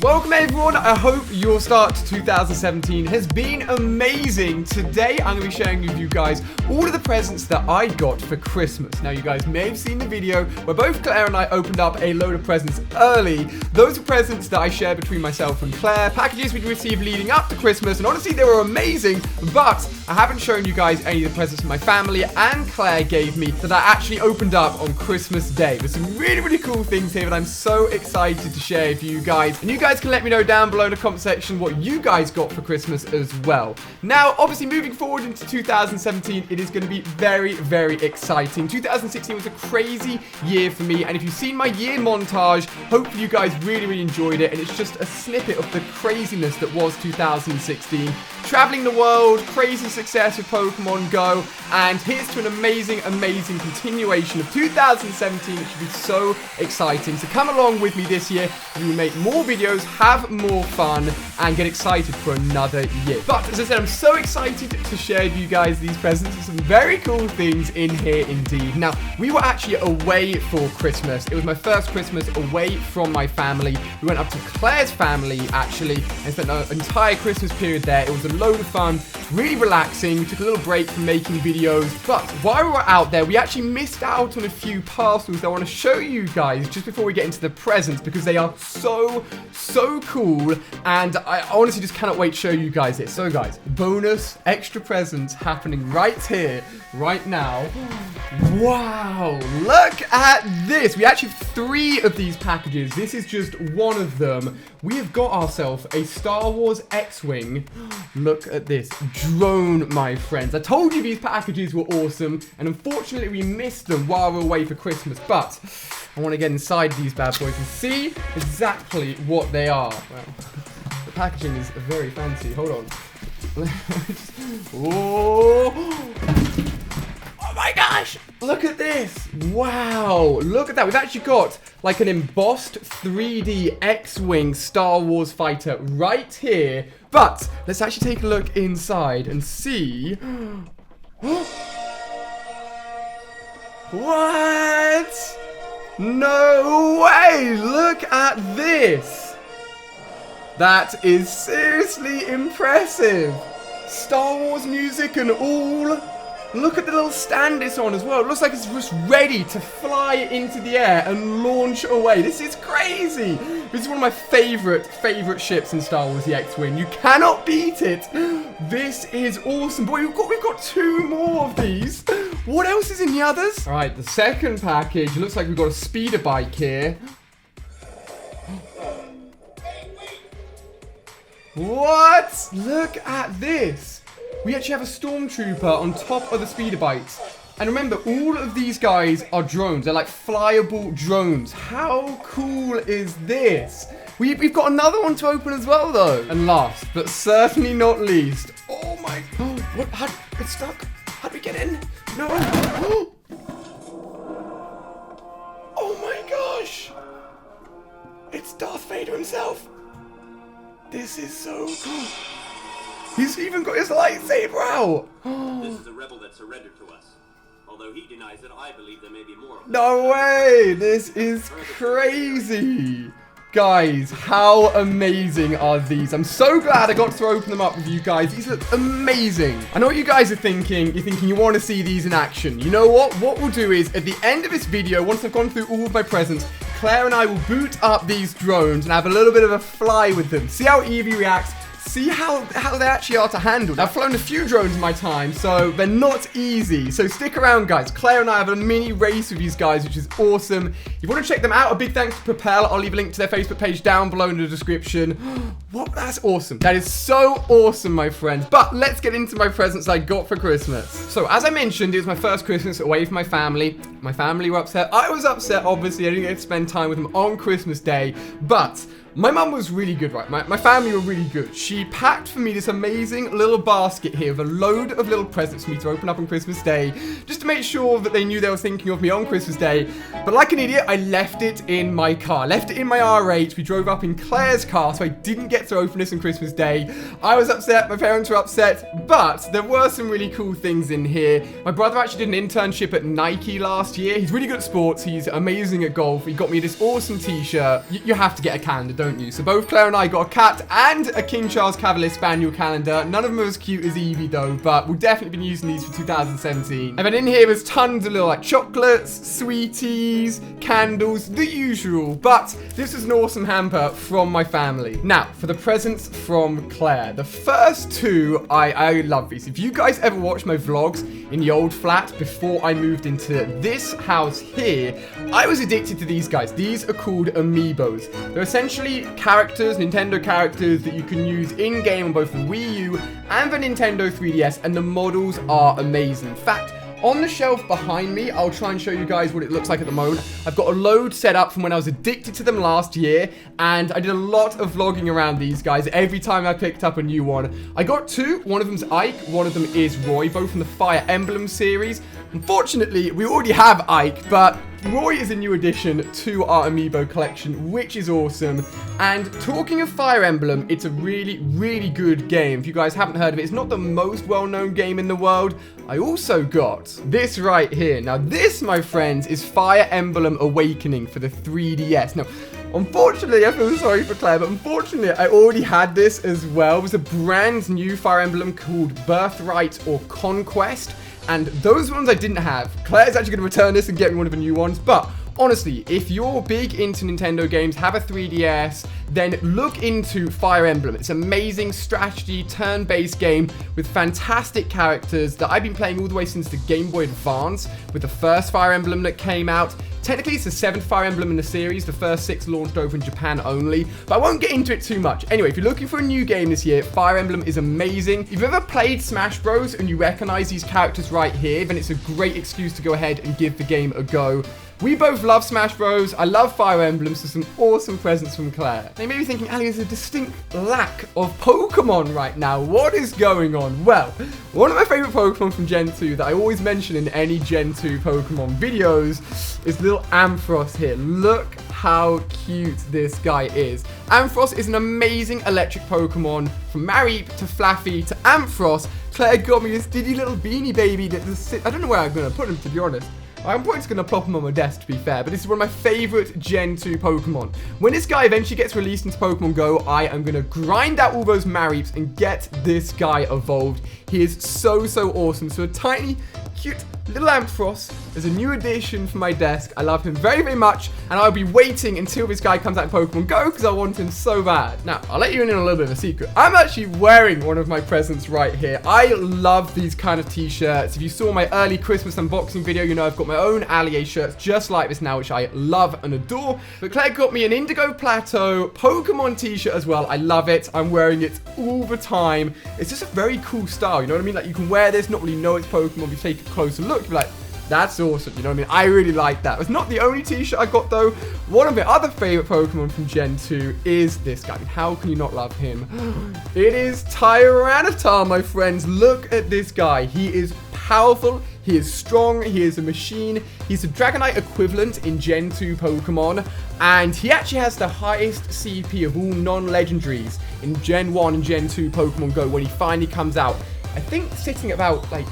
Welcome everyone, I hope your start to 2017 has been amazing. Today I'm going to be sharing with you guys all of the presents that I got for Christmas. Now you guys may have seen the video where both Claire and I opened up a load of presents early. Those are presents that I shared between myself and Claire, packages we received leading up to Christmas, and honestly they were amazing, but I haven't shown you guys any of the presents my family and Claire gave me that I actually opened up on Christmas Day. There's some really cool things here that I'm so excited to share with you guys, and you guys can let me know down below in the comment section what you guys got for Christmas as well. Now, obviously, moving forward into 2017, it is going to be very exciting. 2016 was a crazy year for me, and if you've seen my year montage, hopefully you guys really enjoyed it, and it's just a snippet of the craziness that was 2016. Traveling the world, crazy success with Pokemon Go, and here's to an amazing continuation of 2017. It should be so exciting. So come along with me this year, and we make more videos, have more fun, and get excited for another year. But as I said, I'm so excited to share with you guys these presents. There's some very cool things in here indeed. Now, we were actually away for Christmas. It was my first Christmas away from my family. We went up to Claire's family, actually, and spent an entire Christmas period there. It was a load of fun, really relaxing. We took a little break from making videos, but while we were out there, we actually missed out on a few parcels that I want to show you guys just before we get into the presents, because they are so cool, and I honestly just cannot wait to show you guys it. So guys, bonus extra presents happening right here, right now. Wow, look at this. We actually have 3 of these packages. This is just one of them. We have got ourselves a Star Wars X-Wing. Look at this drone, my friends. I told you these packages were awesome, and unfortunately we missed them while we were away for Christmas, but I want to get inside these bad boys and see exactly what they are. Well, the packaging is very fancy. Hold on. Oh my gosh! Look at this! Wow! Look at that. We've actually got like an embossed 3D X-Wing Star Wars fighter right here. But let's actually take a look inside and see. What? No way! Look at this! That is seriously impressive. Star Wars music and all. Look at the little stand it's on as well. It looks like it's just ready to fly into the air and launch away. This is crazy. This is one of my favorite ships in Star Wars, the X-Wing. You cannot beat it. This is awesome. Boy, we've got 2 more of these. What else is in the others? All right, the second package. Looks like we've got a speeder bike here. What? Look at this. We actually have a stormtrooper on top of the speeder bikes. And remember, all of these guys are drones. They're like flyable drones. How cool is this? We've got another one to open as well, though. And last, but certainly not least. Oh my... What? It's stuck. How do we get in? No. Oh my gosh. It's Darth Vader himself. This is so cool. He's even got his lightsaber out. This is a rebel that surrendered to us. Although he denies it, I believe there may be more. No way! This is crazy. Guys, how amazing are these? I'm so glad I got to open them up with you guys. These look amazing. I know what you guys are thinking. You're thinking you want to see these in action. You know what? What we'll do is, at the end of this video, once I've gone through all of my presents, Claire and I will boot up these drones and have a little bit of a fly with them. See how Eevee reacts. See how they actually are to handle. I've flown a few drones in my time, so they're not easy. So stick around, guys. Claire and I have a mini race with these guys, which is awesome. If you want to check them out, a big thanks to Propel. I'll leave a link to their Facebook page down below in the description. What? That's awesome. That is so awesome, my friends. But let's get into my presents I got for Christmas. So as I mentioned, it was my first Christmas away from my family. My family were upset. I was upset, obviously. I didn't get to spend time with them on Christmas Day. But my mum was really good, right? My family were really good. She packed for me this amazing little basket here with a load of little presents for me to open up on Christmas Day, just to make sure that they knew they were thinking of me on Christmas Day. But like an idiot, I left it in my car. Left it in my R8. We drove up in Claire's car, so I didn't get to open this on Christmas Day. I was upset. My parents were upset. But there were some really cool things in here. My brother actually did an internship at Nike last year. He's really good at sports. He's amazing at golf. He got me this awesome t-shirt. You have to get a calendar, don't don't you? So both Claire and I got a cat and a King Charles Cavalier Spaniel calendar. None of them are as cute as Evie though, but we've definitely been using these for 2017. And then in here there's tons of little like chocolates, sweeties, candles, the usual. But this is an awesome hamper from my family. Now, for the presents from Claire. The first two, I love these. If you guys ever watched my vlogs in the old flat before I moved into this house here, I was addicted to these guys. These are called Amiibos. They're essentially characters, Nintendo characters that you can use in-game on both the Wii U and the Nintendo 3DS, and the models are amazing. In fact, on the shelf behind me, I'll try and show you guys what it looks like at the moment. I've got a load set up from when I was addicted to them last year, and I did a lot of vlogging around these guys every time I picked up a new one. I got two. One of them's Ike, one of them is Roy, both from the Fire Emblem series. Unfortunately, we already have Ike, but Roy is a new addition to our Amiibo collection, which is awesome. And talking of Fire Emblem, it's a really, really good game. If you guys haven't heard of it, it's not the most well-known game in the world. I also got this right here. Now, this, my friends, is Fire Emblem Awakening for the 3DS. Now, unfortunately, I feel sorry for Claire, but unfortunately, I already had this as well. It was a brand new Fire Emblem called Birthright or Conquest. And those ones I didn't have. Claire's actually going to return this and get me one of the new ones. But honestly, if you're big into Nintendo games, have a 3DS, then look into Fire Emblem. It's an amazing strategy, turn-based game with fantastic characters that I've been playing all the way since the Game Boy Advance with the first Fire Emblem that came out. Technically, it's the 7th Fire Emblem in the series. The first 6 launched over in Japan only, but I won't get into it too much. Anyway, if you're looking for a new game this year, Fire Emblem is amazing. If you've ever played Smash Bros. And you recognize these characters right here, then it's a great excuse to go ahead and give the game a go. We both love Smash Bros. I love Fire Emblem, so some awesome presents from Claire. Now you may be thinking, Ali, there's a distinct lack of Pokemon right now. What is going on? Well, one of my favorite Pokemon from Gen 2 that I always mention in any Gen 2 Pokemon videos is little Ampharos here. Look how cute this guy is. Ampharos is an amazing electric Pokemon. From Mareep to Flaffy to Ampharos, Claire got me this diddy little beanie baby that I don't know where I'm going to put him, to be honest. I'm probably just going to plop him on my desk, to be fair, but this is one of my favorite Gen 2 Pokemon. When this guy eventually gets released into Pokemon Go, I am going to grind out all those Mareeps and get this guy evolved. He is so, so awesome. So a tiny, cute little Ampharos is a new addition for my desk. I love him very, very much, and I'll be waiting until this guy comes out in Pokemon Go because I want him so bad. Now, I'll let you in on a little bit of a secret. I'm actually wearing one of my presents right here. I love these kind of t-shirts. If you saw my early Christmas unboxing video, you know I've got my own MoreAli-A shirts just like this now, which I love and adore. But Claire got me an Indigo Plateau Pokemon t-shirt as well. I love it. I'm wearing it all the time. It's just a very cool style, you know what I mean? Like, you can wear this, not really know it's Pokemon, but you take a closer look, you're like, that's awesome, you know what I mean? I really like that. It's not the only t-shirt I got, though. One of my other favorite Pokemon from Gen 2 is this guy. I mean, how can you not love him? It is Tyranitar, my friends. Look at this guy. He is powerful. He is strong. He is a machine. He's a Dragonite equivalent in Gen 2 Pokemon. And he actually has the highest CP of all non-legendaries in Gen 1 and Gen 2 Pokemon Go when he finally comes out. I think sitting at about, like,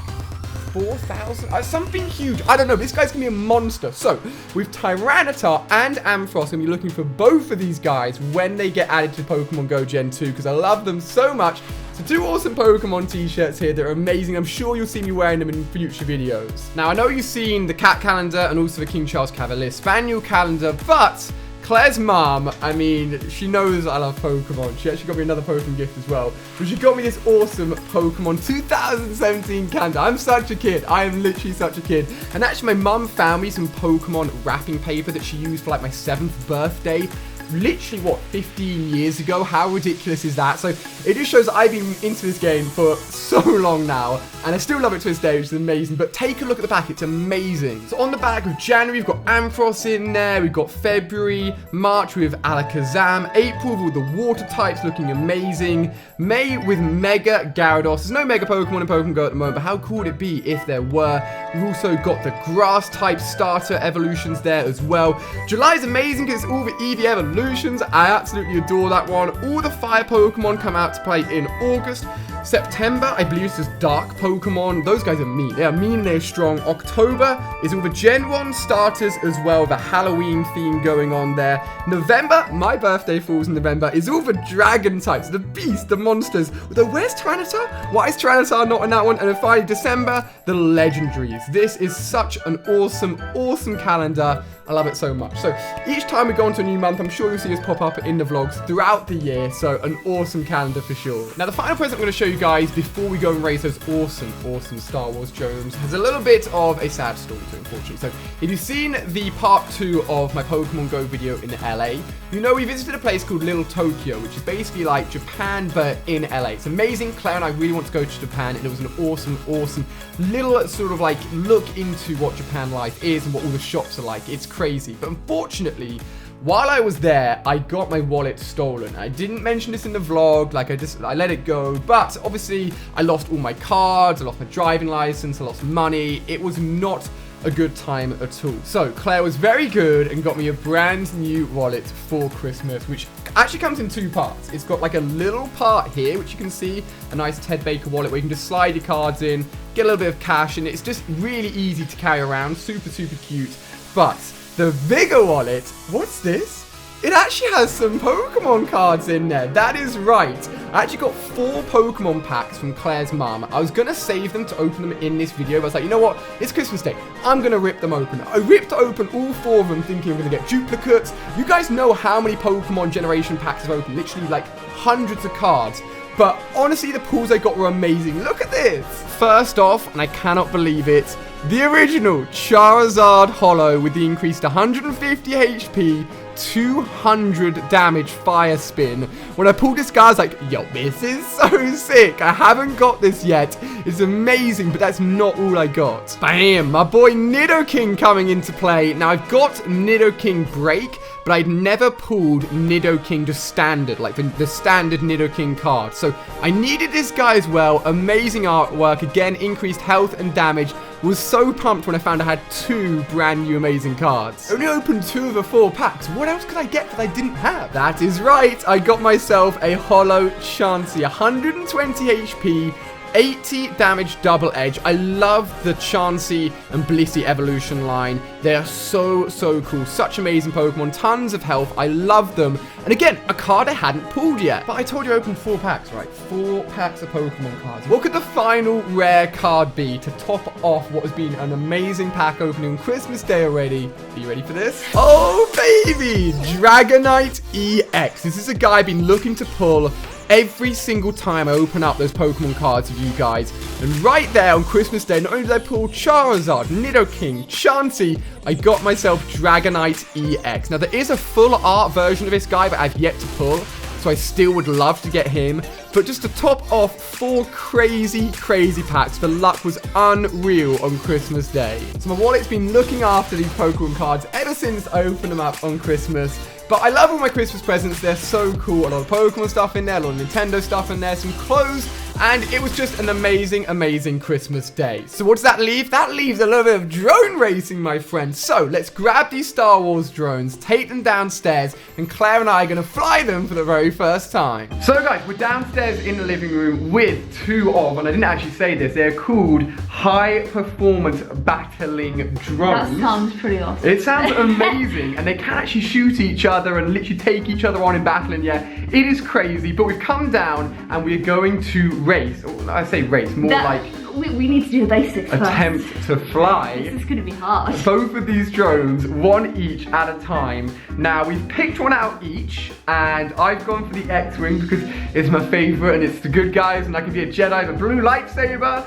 4,000? Something huge. I don't know. This guy's going to be a monster. So, with Tyranitar and Ampharos, I'm going to be looking for both of these guys when they get added to Pokemon Go Gen 2 because I love them so much. So, 2 awesome Pokemon t-shirts here. They're amazing. I'm sure you'll see me wearing them in future videos. Now, I know you've seen the cat calendar and also the King Charles Cavalier Spaniel calendar, but Claire's mom, I mean, she knows I love Pokemon. She actually got me another Pokemon gift as well. But she got me this awesome Pokemon 2017 calendar. I'm such a kid. I am literally such a kid. And actually, my mum found me some Pokemon wrapping paper that she used for like my 7th birthday. Literally, what, 15 years ago? How ridiculous is that? So it just shows that I've been into this game for so long now, and I still love it to this day, which is amazing. But take a look at the back. It's amazing. So on the back of January, we've got Ampharos in there. We've got February, March with Alakazam, April with the water types looking amazing, May with Mega Gyarados. There's no Mega Pokemon in Pokemon Go at the moment, but how cool would it be if there were? We've also got the grass type starter evolutions there as well. July is amazing because it's all the Eevee evolutions. I absolutely adore that one. All the fire Pokemon come out to play in August. September, I believe it's just dark Pokemon. Those guys are mean. They are mean and they're strong. October is all the Gen 1 starters as well. The Halloween theme going on there. November, my birthday falls in November, is all the dragon types. The beasts, the monsters. Although, where's Tyranitar? Why is Tyranitar not in that one? And then finally, December, the legendaries. This is such an awesome, awesome calendar. I love it so much. So each time we go into a new month, I'm sure you'll see us pop up in the vlogs throughout the year. So an awesome calendar for sure. Now the final present I'm going to show you guys before we go and race those awesome, awesome Star Wars drones has a little bit of a sad story to it, unfortunately. So if you've seen the part 2 of my Pokemon Go video in LA, you know we visited a place called Little Tokyo, which is basically like Japan, but in LA. It's amazing. Claire and I really want to go to Japan, and it was an awesome, awesome little sort of like look into what Japan life is and what all the shops are like. It's crazy. But unfortunately, while I was there, I got my wallet stolen. I didn't mention this in the vlog, like I let it go, but obviously I lost all my cards, I lost my driving license, I lost money. It was not a good time at all. So Claire was very good and got me a brand new wallet for Christmas, which actually comes in 2 parts. It's got like a little part here, which you can see, a nice Ted Baker wallet where you can just slide your cards in, get a little bit of cash, and it's just really easy to carry around, super, super cute. But the bigger wallet, what's this? It actually has some Pokemon cards in there. That is right. I actually got 4 Pokemon packs from Claire's mom. I was going to save them to open them in this video, but I was like, you know what? It's Christmas Day. I'm going to rip them open. I ripped open all 4 of them thinking I'm going to get duplicates. You guys know how many Pokemon generation packs I've opened. Literally like hundreds of cards. But honestly, the pulls I got were amazing. Look at this. First off, and I cannot believe it, the original Charizard Holo with the increased 150 HP, 200 damage fire spin. When I pulled this guy, I was like, yo, this is so sick. I haven't got this yet. It's amazing, but that's not all I got. Bam, my boy Nidoking coming into play. Now, I've got Nidoking Break, but I'd never pulled Nidoking just standard, like the standard Nidoking card. So I needed this guy as well. Amazing artwork. Again, increased health and damage. Was so pumped when I found I had 2 brand new amazing cards. Only opened 2 of the 4 packs. What else could I get that I didn't have? That is right. I got myself a Holo Chansey, 120 HP, 80 damage double edge. I love the Chansey and Blissey evolution line. They are so, so cool. Such amazing Pokemon. Tons of health. I love them. And again, a card I hadn't pulled yet. But I told you I opened 4 packs, right? 4 packs of Pokemon cards. What could the final rare card be to top off what has been an amazing pack opening on Christmas Day already? Are you ready for this? Oh, baby! Dragonite EX. This is a guy I've been looking to pull every single time I open up those Pokemon cards with you guys. And right there on Christmas Day, not only did I pull Charizard, Nidoking, Chansey, I got myself Dragonite EX. Now, there is a full art version of this guy, but I've yet to pull, so I still would love to get him. But just to top off 4 crazy, crazy packs, the luck was unreal on Christmas Day. So my wallet's been looking after these Pokemon cards ever since I opened them up on Christmas. But I love all my Christmas presents. They're so cool. A lot of Pokemon stuff in there, a lot of Nintendo stuff in there, some clothes, and it was just an amazing, amazing Christmas day. So what does that leave? That leaves a little bit of drone racing, my friends. So let's grab these Star Wars drones, take them downstairs, and Claire and I are going to fly them for the very first time. So guys, we're downstairs in the living room with 2 of, and I didn't actually say this, they're called high performance battling drones. That sounds pretty awesome. It sounds amazing, and they can actually shoot each other and literally take each other on in battle, and yeah, it is crazy. But we've come down and we're going to race, or I say race, more like we need to do the basics first. Attempt to fly. This is going to be hard. Both of these drones, 1 each at a time. Now, we've picked one out each, and I've gone for the X-Wing because it's my favorite, and it's the good guys, and I can be a Jedi with a blue lightsaber.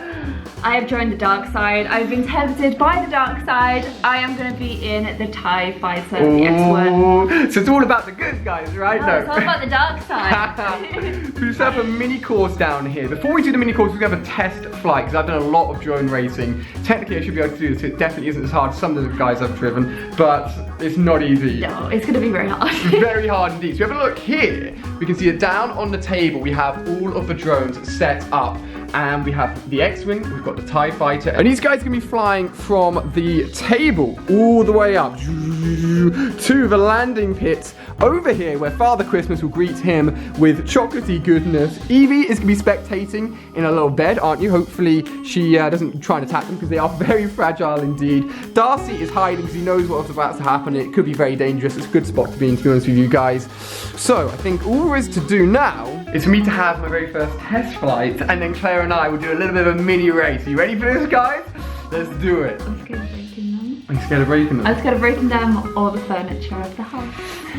I have joined the dark side. I've been tempted by the dark side. I am going to be in the TIE fighter, the X-Wing. So it's all about the good guys, right? No, it's all about the dark side. We just have a mini course down here. Before we do the mini course, we're going to have a test flight, because I've done a lot of drone racing. Technically, I should be able to do this. It definitely isn't as hard as some of the guys I've driven, but it's not easy. No, it's going to be very hard. Very hard indeed. So have a look here. We can see it down on the table. We have all of the drones set up. and we have the X-Wing, we've got the TIE Fighter, and these guys are going to be flying from the table all the way up to the landing pit over here where Father Christmas will greet him with chocolatey goodness. Evie is going to be spectating in a little bed, aren't you? Hopefully she doesn't try and attack them because they are very fragile indeed. Darcy is hiding because he knows what's about to happen. It could be very dangerous. It's a good spot to be in, to be honest with you guys. So I think all there is to do now is for me to have my very first test flight, and then Claire and I will do a little bit of a mini race. Are you ready for this, guys? Let's do it. I'm scared of breaking them. Are you scared of breaking them? I'm scared of breaking them or the furniture of the house.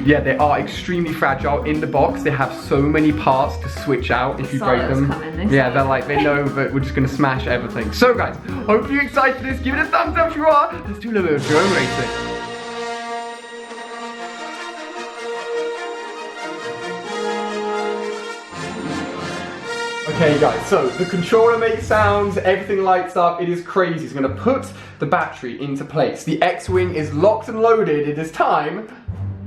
Yeah, they are extremely fragile. In the box, they have so many parts to switch out if you break them. Yeah, they're like, they know that we're just gonna smash everything. So guys, hope you're excited for this. Give it a thumbs up if you are. Let's do a little bit of drone racing. Okay guys, so the controller makes sounds, everything lights up, it is crazy. It's gonna put the battery into place. The X-Wing is locked and loaded. It is time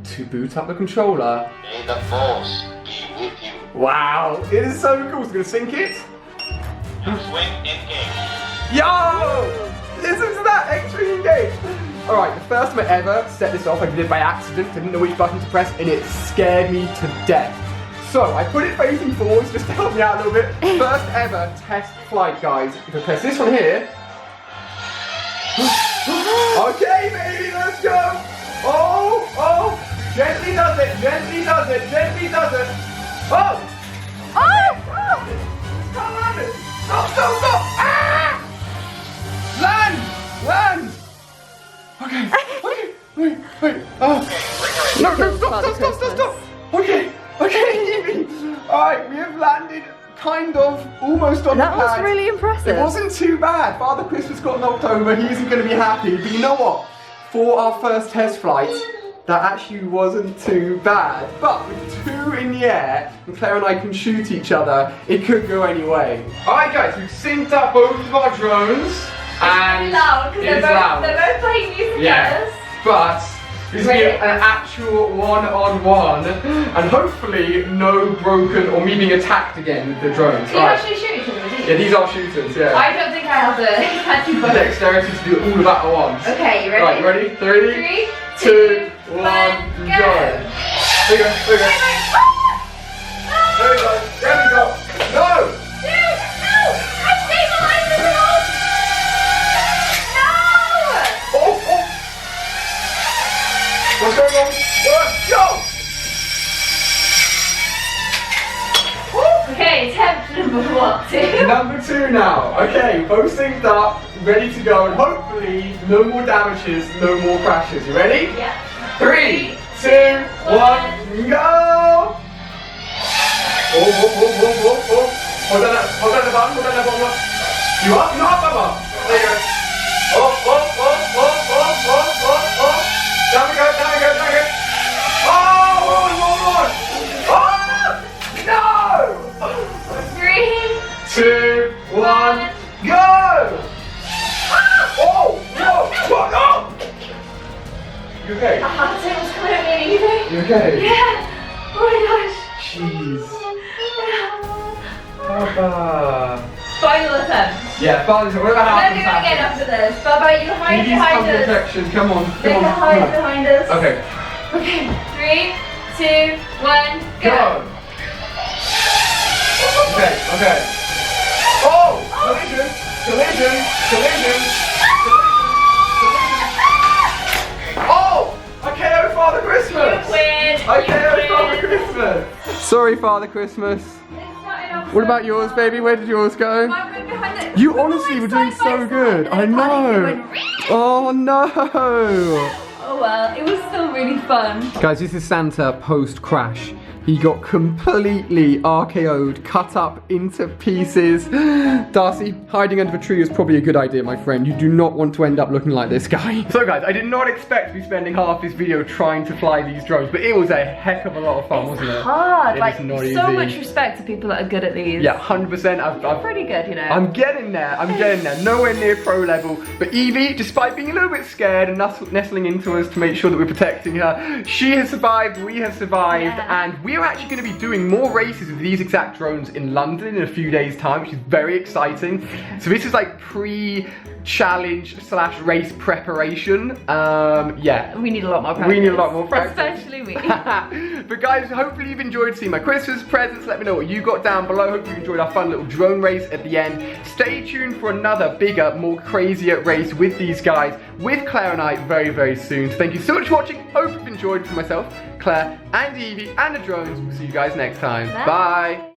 to boot up the controller. May the Force be with you. Wow, it is so cool. So we're gonna sync it. X-Wing engaged. Yo! Listen to that, X-Wing engaged. Alright, the first time I ever set this off, I did it by accident. Didn't know which button to press, and it scared me to death. So I put it facing forwards just to help me out a little bit. First ever test flight, guys. If I press this one here. Okay, baby, let's go. Oh, oh, gently does it, gently does it, gently does it. Oh! Oh! It's can't land it. Stop, stop, stop! Ah! Land! Land! Okay, wait. Oh. No, stop. Okay. Alright, we have landed kind of almost on the pad. That was really impressive. It wasn't too bad. Father Christmas got knocked over, he isn't going to be happy. But you know what? For our first test flight, that actually wasn't too bad. But with two in the air, and Claire and I can shoot each other, it could go any way. Alright guys, we've synced up both of our drones. And it's loud because they're both playing music together. But this will be an actual one-on-one, and hopefully no broken or me being attacked again with the drones. Do you actually shoot each other? Yeah, these are shooters, yeah. I don't think I have the dexterity to do all of that at once. Okay, you ready? Right, you ready? 3, 2, 1, go. There you go, there you go. There we go, there we go. No! Dude, no! I stabilized the drone! No! Oh! What's going on? Go! Okay, attempt number Number 2 now. Okay, both synced up, ready to go, and hopefully no more damages, no more crashes. You ready? Yeah. 3, 2, 1, go! Oh. Hold on the button. You up, Baba. There you go. Oh. Down we go. Oh, no! 3, 2, 1, go! Oh! You okay? The hot table's coming at me, anything? You okay? Yeah. Oh my gosh. Jeez. Baba. Final attempt. Yeah, whatever We're happens, going to do it again after this. Baba, you hide behind us. Protection. Come on. They can hide behind us. Okay. Okay. 3, 2, 1, go. Okay. Oh! Collision. Oh! I KO Father Christmas! You win. I KO Father Christmas! Sorry, Father Christmas. What about yours, baby? Where did yours go? You honestly were doing so good. I know. Oh no. Oh well, it was still really fun. Guys, this is Santa post-crash. He got completely RKO'd, cut up into pieces. Darcy, hiding under the tree is probably a good idea, my friend. You do not want to end up looking like this guy. So guys, I did not expect to be spending half this video trying to fly these drones, but it was a heck of a lot of fun, wasn't it? Hard. It is not easy. So much respect to people that are good at these. Yeah, 100%. You're pretty good, you know. I'm getting there. Nowhere near pro level. But Evie, despite being a little bit scared and nestling into us to make sure that we're protecting her, she has survived, we have survived, and we we are actually going to be doing more races with these exact drones in London in a few days' time, which is very exciting. So this is like pre-challenge / race preparation. Yeah. We need a lot more practice. We need a lot more practice. Especially me. But guys, hopefully you've enjoyed seeing my Christmas presents. Let me know what you got down below. Hope you enjoyed our fun little drone race at the end. Stay tuned for another bigger, more crazier race with these guys, with Claire and I, very, very soon. So thank you so much for watching. Hope you've enjoyed. For myself, Claire, and Evie, and the drones. We'll see you guys next time. Bye.